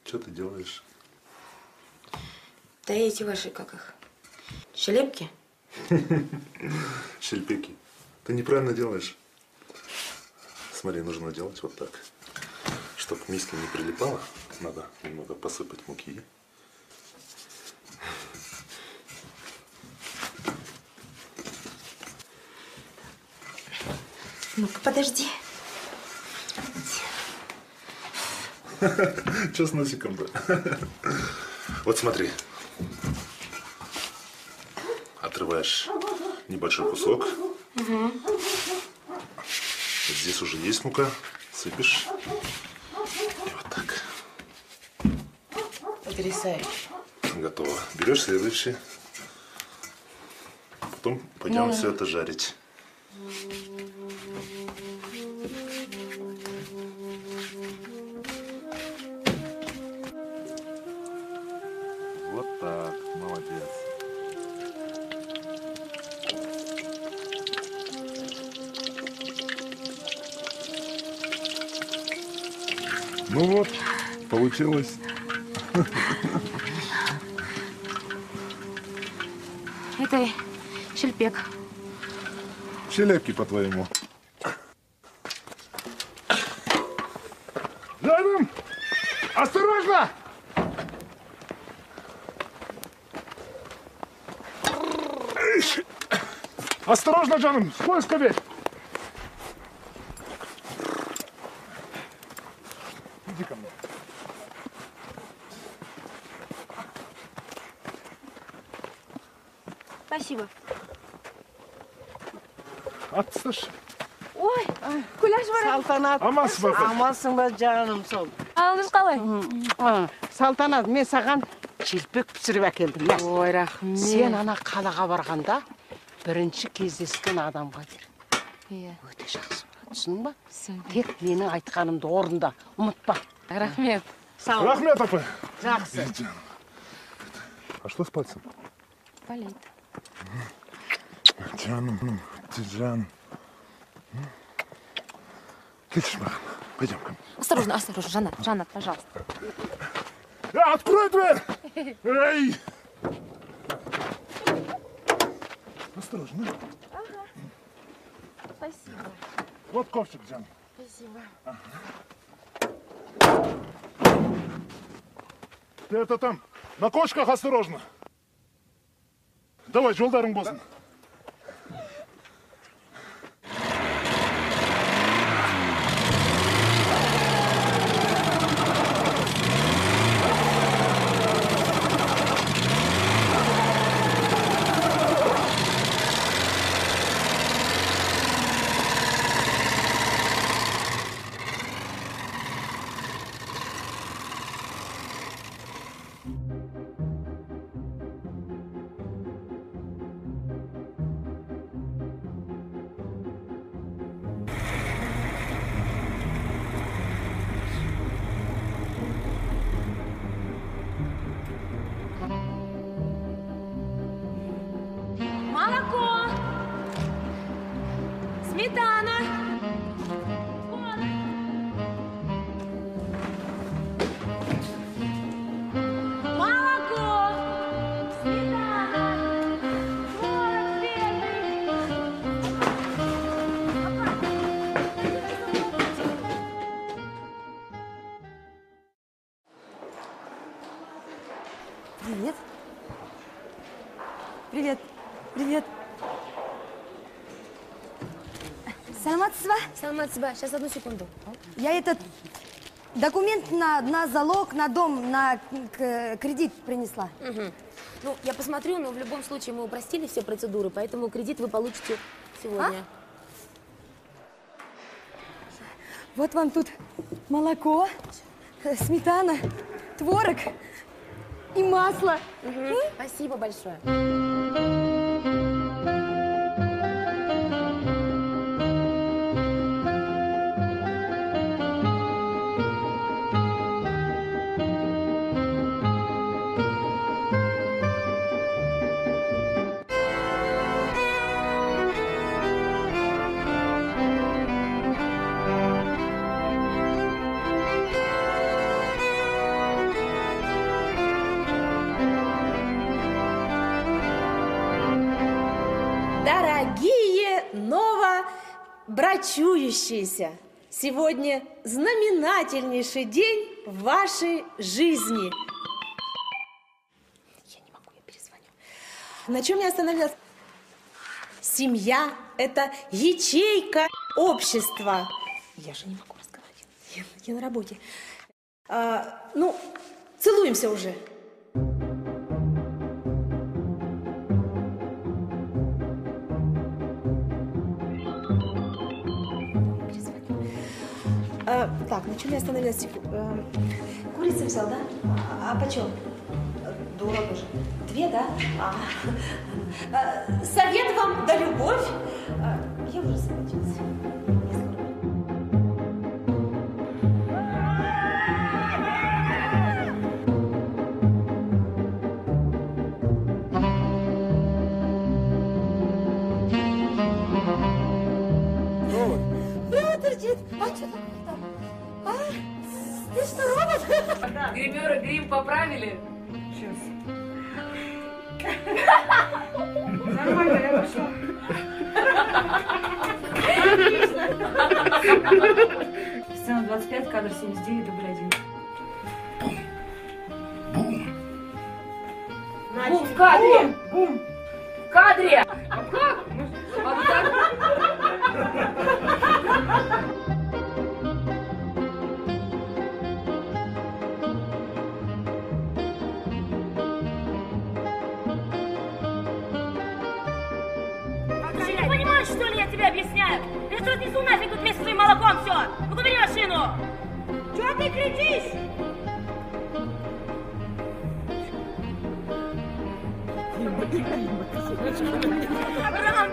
S5: Что ты делаешь?
S8: Да эти ваши, как их, щелепки?
S5: Щельпеки. Ты неправильно делаешь. Смотри, нужно делать вот так. Чтоб к миске не прилипало, надо немного посыпать муки.
S8: Ну-ка, подожди.
S5: Че с носиком-то? Вот смотри. Отрываешь небольшой кусок.
S8: Угу.
S5: Здесь уже есть мука. Сыпешь. И вот так.
S8: Потрясающе.
S5: Готово. Берешь следующий. Потом пойдем
S8: Ну.
S5: все это жарить. Вот так. Молодец. Ну вот, получилось.
S8: Это щельпек.
S5: Щелепки, по-твоему. Рядом! Осторожно! Осторожно, Жаным, стой, скорее. Иди ко мне.
S8: Спасибо.
S5: Atış.
S2: Ой, күләш бар. Салтанат.
S5: Амансың ба?
S2: Амансың ба, жаным сол.
S8: Алыңыз қалай?
S2: Салтанат, мен саған шелпек пісіріп әкелдім.
S8: Ой, рахмет.
S2: Сен ана қалаға барғанда бірінші кездескен адамға бер.
S8: Иә.
S2: Өте жақсы. Түсінің ба? Тек менің айтқанымды орында, ұмытпа.
S8: Рахмет.
S2: Сау.
S5: Рахмет, апай.
S2: Жақсы.
S5: А что с пальцем?
S8: Болит.
S5: Жаным, Жан. Слышишь, Махан, пойдем ко мне.
S8: Осторожно, осторожно, Жанат, пожалуйста.
S5: Открой дверь! Эй! Осторожно.
S8: Ага. Спасибо.
S5: Вот ковчик, Жан.
S8: Спасибо.
S5: Ты это там, на кочках осторожно. Давай, жолдарың болсын.
S8: Молоко. Сметана. Молоко. Сметана. Творог
S4: Привет. Привет. Привет. Саламатсыз ба?
S8: Саламатсыз ба? Сейчас, одну секунду.
S4: Я этот документ на залог, на дом, на кредит принесла.
S8: Угу. Ну, я посмотрю, но в любом случае мы упростили все процедуры, поэтому кредит вы получите сегодня.
S4: Вот вам тут молоко, сметана, творог и масло.
S8: Угу. Спасибо большое.
S10: Дорогие новобрачующиеся, сегодня знаменательнейший день в вашей жизни. Я не могу, я перезвоню. На чем я остановилась? Семья – это ячейка общества. Я же не могу разговаривать, я на работе. Ну, целуемся уже. Так, на чем я остановилась? Курицу взял, да? А почем? Дорого же. 2, да? Совет вам да любовь. Я уже согласилась.
S4: Торчит. А что такое там? А? Ты что, робот?
S16: Гримеры грим поправили.
S4: Сейчас.
S16: Нормально, я пошла. Сцена 25, кадр 79, дубль 1. Бум в кадре!
S4: Бум! В
S8: кадре!
S17: А как? А вот так?
S8: Ты не понимаешь, что ли, я тебе объясняю? Я что, отнесу нафиг тут вместе с своим молоком все? Ну-ка, бери машину! Чего ты кричишь? Абрам,